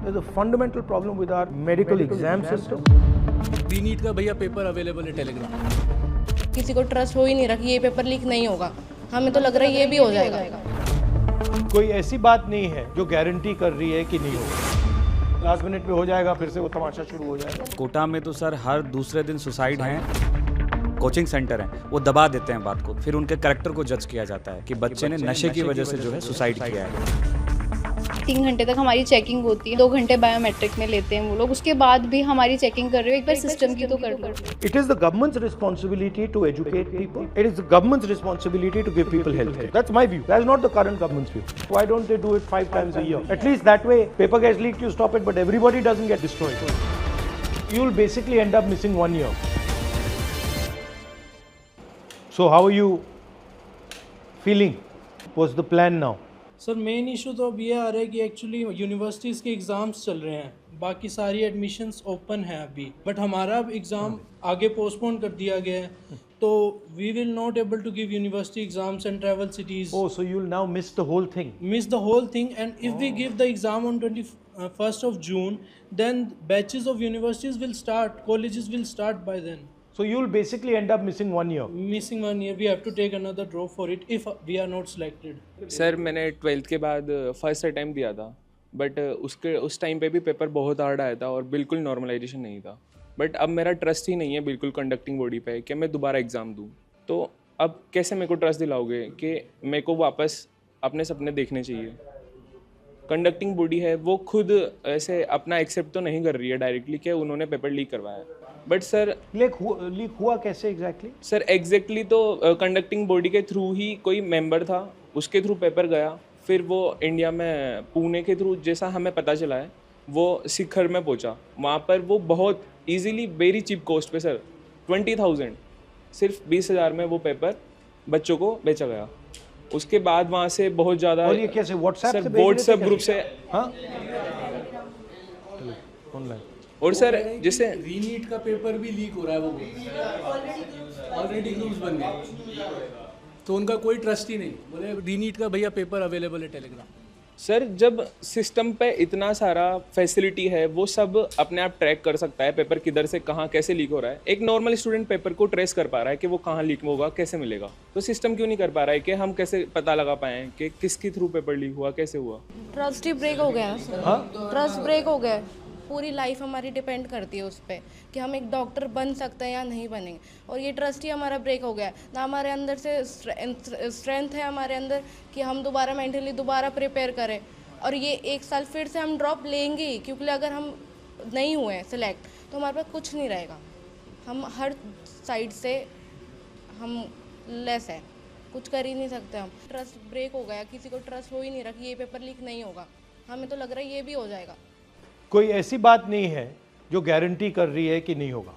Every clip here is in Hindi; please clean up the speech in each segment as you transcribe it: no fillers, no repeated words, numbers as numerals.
There's a fundamental problem with our medical exam system. NEET का भैया पेपर अवेलेबल है टेलीग्राम। किसी को ट्रस्ट हो ही नहीं रहा कि ये पेपर लीक नहीं होगा। हमें तो लग रहा है ये भी हो जाएगा। कोई ऐसी बात नहीं है जो गारंटी कर रही है कि नहीं होगा। लास्ट मिनट पे हो जाएगा, फिर से वो तमाशा शुरू हो जाएगा। कोटा में तो सर हर दूसरे दिन सुसाइड हैं। कोचिंग सेंटर हैं, वो दबा देते हैं बात को, फिर उनके कैरेक्टर को जज किया जाता है कि बच्चे ने नशे की वजह से जो है सुसाइड किया है। 3 घंटे तक हमारी चेकिंग होती है, 2 घंटे बायोमेट्रिक में लेते हैं वो लोग, उसके बाद भी हमारी चेकिंग कर रहे हो। एक बार सिस्टम की तो कर लो। It is the government's responsibility to educate people. It is the government's responsibility to give people health care. That's my view. That's not the current government's view. Why don't they do it 5 times a year? At least that way, paper gets leaked, you stop it, but everybody doesn't get destroyed. You'll basically end up missing 1 year. So how are you feeling? What's the plan now? Sir main issue तो अब ये आ रहा है कि एक्चुअली यूनिवर्सिटीज़ के एग्ज़ाम्स चल रहे हैं, बाकी सारी एडमिशन्स ओपन है अभी, बट हमारा अब एग्ज़ाम आगे पोस्टपोन कर दिया गया है, तो we will not able to give university exams and travel cities. Oh, so you'll now miss the whole thing. Miss the whole thing, and if we give the exam on 21st of June, then batches of universities will start, colleges will start by then. So you'll basically end up missing 1 year. Missing 1 year, we have to take another draw for it if we are not selected. Sir मैंने 12th के बाद फर्स्ट अटैम्प्ट दिया था, बट उस टाइम पे भी पेपर बहुत हार्ड आया था और बिल्कुल नॉर्मलाइजेशन नहीं था। बट अब मेरा ट्रस्ट ही नहीं है बिल्कुल कंडक्टिंग बॉडी पे कि मैं दोबारा एग्ज़ाम दूँ। तो अब कैसे मेरे को ट्रस्ट दिलाओगे कि मेरे को वापस अपने सपने देखने चाहिए? कंडक्टिंग बॉडी है वो खुद ऐसे अपना एक्सेप्ट तो नहीं कर रही है डायरेक्टली कि उन्होंने पेपर लीक करवाया, बट सर लीक हुआ कैसे एग्जैक्टली? सर एग्जैक्टली तो कंडक्टिंग बॉडी के थ्रू ही कोई मेंबर था, उसके थ्रू पेपर गया, फिर वो इंडिया में पुणे के थ्रू जैसा हमें पता चला है वो शिखर में पहुंचा। वहाँ पर वो बहुत इजीली वेरी चीप कॉस्ट पे सर 20,000 सिर्फ 20,000 में वो पेपर बच्चों को बेचा गया। उसके बाद वहाँ से बहुत ज़्यादा, और ये कैसे व्हाट्सएप से व्हाट्सएप ग्रुप से, हाँ ऑनलाइन। और सर जैसे रीनीट का पेपर भी लीक हो रहा है, वो ऑलरेडी न्यूज़ बन गया, तो उनका कोई ट्रस्ट ही नहीं। बोले रीनीट का भैया पेपर अवेलेबल है टेलीग्राम। सर जब सिस्टम पे इतना सारा फैसिलिटी है, वो सब अपने आप ट्रैक कर सकता है पेपर किधर से कहाँ कैसे लीक हो रहा है। एक नॉर्मल स्टूडेंट पेपर को ट्रेस कर पा रहा है कि वो कहाँ लीक होगा, कैसे मिलेगा, तो सिस्टम क्यों नहीं कर पा रहा है कि हम कैसे पता लगा पाएँ कि किसके थ्रू पेपर लीक हुआ, कैसे हुआ? ट्रस्ट ही ब्रेक हो गया सर। ट्रस्ट ब्रेक हो गया। पूरी लाइफ हमारी डिपेंड करती है उस पर कि हम एक डॉक्टर बन सकते हैं या नहीं बनेंगे, और ये ट्रस्ट ही हमारा ब्रेक हो गया। ना हमारे अंदर से स्ट्रेंथ है हमारे अंदर कि हम दोबारा मेंटली दोबारा प्रिपेयर करें, और ये 1 साल फिर से हम ड्रॉप लेंगे ही, क्योंकि अगर हम नहीं हुए सिलेक्ट तो हमारे पास कुछ नहीं रहेगा। हम हर साइड से हम लेस है, कुछ कर ही नहीं सकते। हम ट्रस्ट ब्रेक हो गया, किसी को ट्रस्ट हो ही नहीं रहा कि ये पेपर लीक नहीं होगा। हमें तो लग रहा है ये भी हो जाएगा। कोई ऐसी बात नहीं है जो गारंटी कर रही है कि नहीं होगा।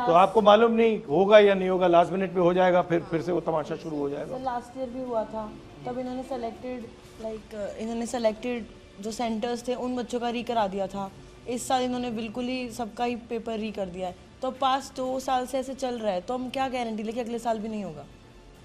तो आपको मालूम नहीं होगा या नहीं होगा, लास्ट मिनट पे हो जाएगा, फिर से वो तमाशा शुरू हो जाएगा। सर लास्ट ईयर भी हुआ था, तब इन्होंने सेलेक्टेड जो सेंटर्स थे उन बच्चों का री करा दिया था। इस साल इन्होंने बिल्कुल ही सबका ही पेपर री कर दिया है। तो पास 2 साल से ऐसे चल रहा है, तो हम क्या गारंटी ले कि अगले साल भी नहीं होगा?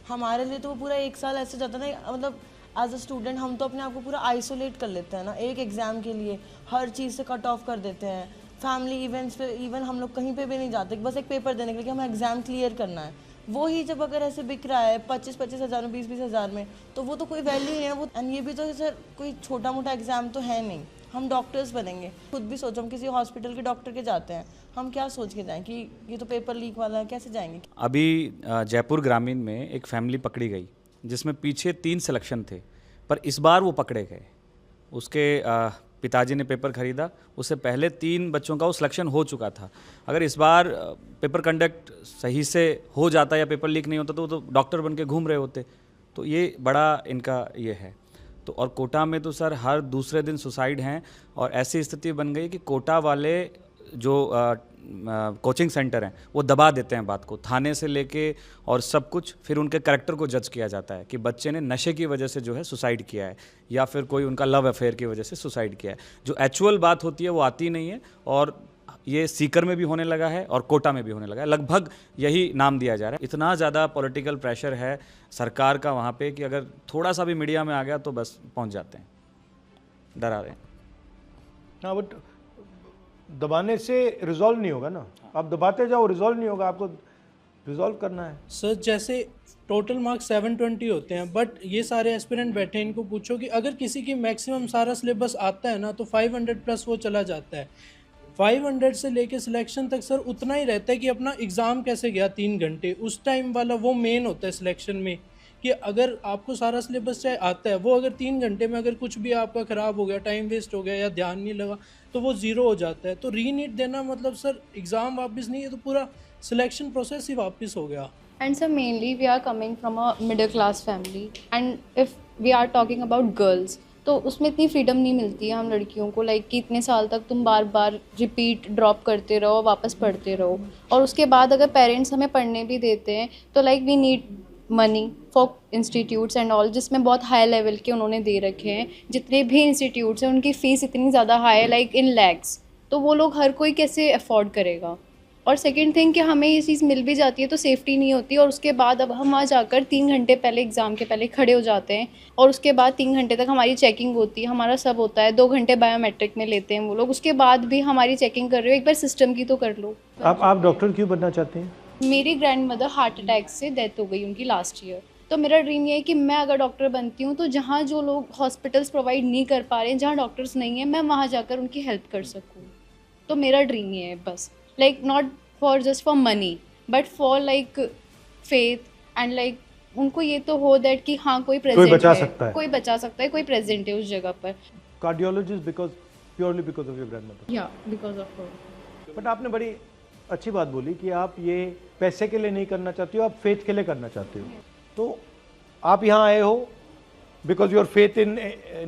हमारे लिए तो वो पूरा 1 साल ऐसे जाता ना, मतलब एज अ स्टूडेंट हम तो अपने आप को पूरा आइसोलेट कर लेते हैं ना, एक एग्ज़ाम के लिए हर चीज़ से कट ऑफ कर देते हैं। फैमिली इवेंट्स पे इवन हम लोग कहीं पे भी नहीं जाते, बस एक पेपर देने के लिए कि हमें एग्ज़ाम क्लियर करना है। वो ही जब अगर ऐसे बिक रहा है 25-25 हज़ार में, 20-20 हज़ार में, तो वो तो कोई वैल्यू नहीं है वो। एंड ये भी तो सर कोई छोटा मोटा एग्ज़ाम तो है नहीं, हम डॉक्टर्स बनेंगे। खुद भी सोचो, हम किसी हॉस्पिटल के डॉक्टर के जाते हैं, हम क्या सोच के जाएँ कि ये तो पेपर लीक वाला है, कैसे जाएंगे? अभी जयपुर ग्रामीण में एक फैमिली पकड़ी गई जिसमें पीछे 3 सिलेक्शन थे, पर इस बार वो पकड़े गए। उसके पिताजी ने पेपर खरीदा, उससे पहले 3 बच्चों का वो सिलेक्शन हो चुका था। अगर इस बार पेपर कंडक्ट सही से हो जाता या पेपर लीक नहीं होता तो वो तो डॉक्टर बन के घूम रहे होते। तो ये बड़ा इनका ये है। तो और कोटा में तो सर हर दूसरे दिन सुसाइड हैं, और ऐसी स्थिति बन गई कि कोटा वाले जो कोचिंग सेंटर हैं वो दबा देते हैं बात को, थाने से लेके और सब कुछ, फिर उनके कैरेक्टर को जज किया जाता है कि बच्चे ने नशे की वजह से जो है सुसाइड किया है, या फिर कोई उनका लव अफेयर की वजह से सुसाइड किया है। जो एक्चुअल बात होती है वो आती नहीं है, और ये सीकर में भी होने लगा है और कोटा में भी होने लगा है। लगभग यही नाम दिया जा रहा है। इतना ज़्यादा पॉलिटिकल प्रेशर है सरकार का वहाँ पे कि अगर थोड़ा सा भी मीडिया में आ गया तो बस पहुँच जाते हैं, डरा रहे हैं। हाँ बट दबाने से रिजॉल्व नहीं होगा ना, आप दबाते जाओ रिजॉल्व नहीं होगा, आपको रिजॉल्व करना है। सर जैसे टोटल मार्क्स 720 होते हैं, बट ये सारे एस्पिरेंट बैठे हैं, इनको पूछो कि अगर किसी की मैक्सिमम सारा सिलेबस आता है ना तो 500 प्लस वो चला जाता है। 500 से लेके सिलेक्शन तक सर उतना ही रहता है कि अपना एग्ज़ाम कैसे गया 3 घंटे, उस टाइम वाला वो मेन होता है सिलेक्शन में, कि अगर आपको सारा सिलेबस चाहे आता है, वो अगर 3 घंटे में अगर कुछ भी आपका ख़राब हो गया, टाइम वेस्ट हो गया या ध्यान नहीं लगा तो वो ज़ीरो हो जाता है। तो रीनीट देना मतलब सर एग्ज़ाम वापस नहीं है तो पूरा सिलेक्शन प्रोसेस ही वापस हो गया। And so mainly we are coming from a middle class family, and if we are talking about girls, तो उसमें इतनी फ्रीडम नहीं मिलती है हम लड़कियों को, लाइक कि इतने साल तक तुम बार बार रिपीट ड्रॉप करते रहो, वापस पढ़ते रहो, और उसके बाद अगर पेरेंट्स हमें पढ़ने भी देते हैं तो like we need money for institutes and all, जिसमें बहुत हाई लेवल के उन्होंने दे रखे हैं। जितने भी इंस्टीट्यूट्स हैं उनकी फ़ीस इतनी ज़्यादा हाई है, लाइक इन लैक्स, तो वो लोग हर कोई कैसे अफोर्ड करेगा। और सेकंड थिंग कि हमें ये चीज़ मिल भी जाती है तो सेफ्टी नहीं होती, और उसके बाद अब हम वहाँ जाकर 3 घंटे पहले एग्ज़ाम के पहले खड़े हो जाते हैं, और उसके बाद 3 घंटे तक हमारी चेकिंग होती है, हमारा सब होता है, 2 घंटे बायोमेट्रिक में लेते हैं वो लोग, उसके बाद भी हमारी चेकिंग कर रहे हो, एक बार सिस्टम की तो कर लो। आप डॉक्टर क्यों बनना चाहते हैं? मेरी ग्रैंड मदर हार्ट अटैक से डेथ हो गई उनकी लास्ट ईयर, तो मेरा ड्रीम ये है कि मैं अगर डॉक्टर बनती हूँ तो जहाँ जो लोग हॉस्पिटल्स प्रोवाइड नहीं कर पा रहे हैं, जहाँ डॉक्टर्स नहीं हैं, मैं वहाँ जाकर उनकी हेल्प कर सकूँ। तो मेरा ड्रीम ये है बस, like not for just for money but for like faith and like उनको ये तो हो दैट कि हाँ कोई प्रेजेंट बचा है, सकता है। कोई बचा सकता है, कोई प्रेजेंट है उस जगह पर। Cardiologist purely because of your grandmother. या बिकॉज ऑफ हर। बट आपने बड़ी अच्छी बात बोली कि आप ये पैसे के लिए नहीं करना चाहते हो, आप फेथ के लिए करना चाहते हो। तो आप यहाँ आए हो because your faith in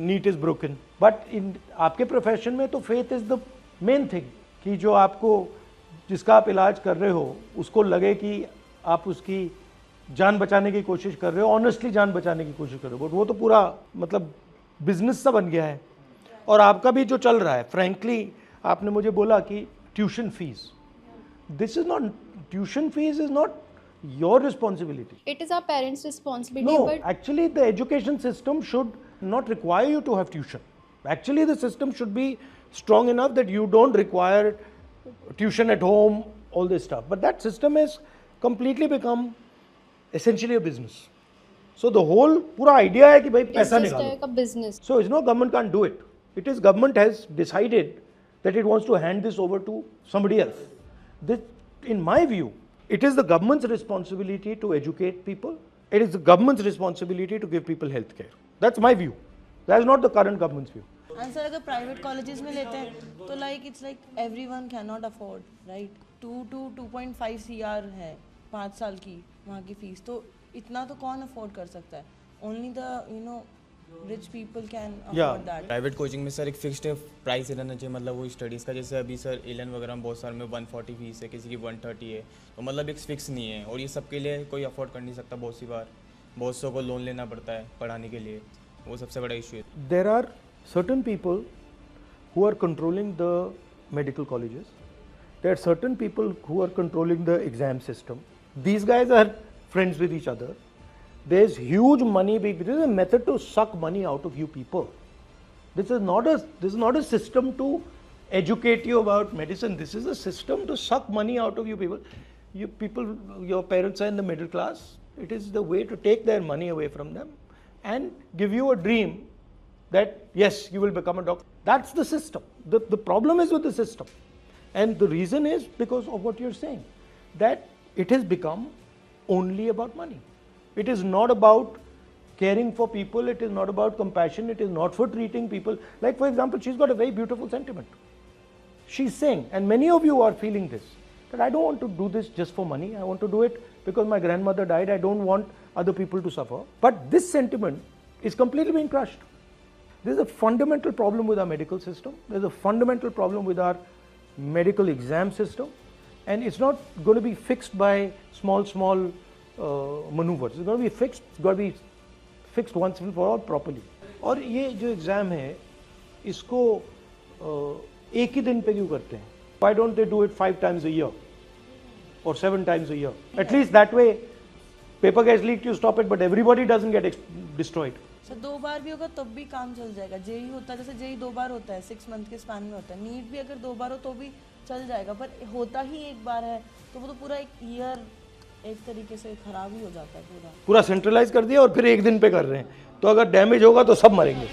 NEET is broken, but in आपके प्रोफेशन में तो faith is the main thing, कि जो आपको जिसका आप इलाज कर रहे हो उसको लगे कि आप उसकी जान बचाने की कोशिश कर रहे हो, ऑनेस्टली जान बचाने की कोशिश कर रहे हो। बट वो तो पूरा मतलब बिजनेस सा बन गया है। और आपका भी जो चल रहा है, फ्रैंकली आपने मुझे बोला कि tuition fees, this is not, tuition fees is not your responsibility. It is our parents' responsibility. No, but actually the education system should not require you to have tuition. Actually the system should be strong enough that you don't require tuition at home, all this stuff. But that system has completely become essentially a business. So the whole पूरा idea है कि भाई पैसा it's just निकालो. like a business. So it's no, government can't do it. It is government has decided that it wants to hand this over to somebody else. This, in my view, it is the government's responsibility to educate people. It is the government's responsibility to give people health care. That's my view. That is not the current government's view. And sir अगर प्राइवेट कॉलेजेस में लेते हैं तो like it's like everyone can not afford, right. 2.5 CR है 5 साल की वहाँ की फीस, तो इतना तो कौन अफोर्ड कर सकता है? Only the rich people can afford that. Private coaching में सर एक फिक्स्ड प्राइस रहना चाहिए, मतलब वो स्टडीज़ का। जैसे अभी सर एलन वगैरह में बहुत सारे में 140 फीस है, किसी की 130 है, तो मतलब एक फिक्स नहीं है, और ये सबके लिए कोई अफोर्ड कर नहीं सकता। बहुत सी बार बहुत सौ को लोन लेना पड़ता है पढ़ाने के लिए, वो सबसे बड़ा इशू है। There are certain people who are controlling the medical colleges. There are certain people who are controlling the exam system. These guys are friends with each other. There's huge money. This is a method to suck money out of you people. This is not a system to educate you about medicine. This is a system to suck money out of you people. You people, your parents are in the middle class. It is the way to take their money away from them and give you a dream that yes, you will become a doctor. That's the system. The problem is with the system. And the reason is because of what you're saying, that it has become only about money. It is not about caring for people. It is not about compassion. It is not for treating people. Like for example, she's got a very beautiful sentiment. She's saying, and many of you are feeling this, that I don't want to do this just for money. I want to do it because my grandmother died. I don't want other people to suffer. But this sentiment is completely being crushed. There's a fundamental problem with our medical system. There's a fundamental problem with our medical exam system. And it's not going to be fixed by small maneuvers. It's going to be fixed. It's got to be fixed once and for all properly. और ये जो एग्ज़ाम है इसको एक ही दिन पे क्यों करते हैं? Why don't they do it 5 times a year or 7 times a year? At least that way paper gets leaked, you stop it, but everybody doesn't get destroyed. Sir 2 बार भी होगा तब भी काम चल जाएगा। जेई होता है, जैसे जेई 2 बार होता है, 6 मंथ के स्पैन में होता है। नीट भी अगर 2 बार हो तो भी चल जाएगा, पर होता ही एक बार है तो वो तो पूरा एक ईयर एक तरीके से खराब ही हो जाता है पूरा। पूरा सेंट्रलाइज कर दिया और फिर एक दिन पे कर रहे हैं, तो अगर डैमेज होगा तो सब मरेंगे।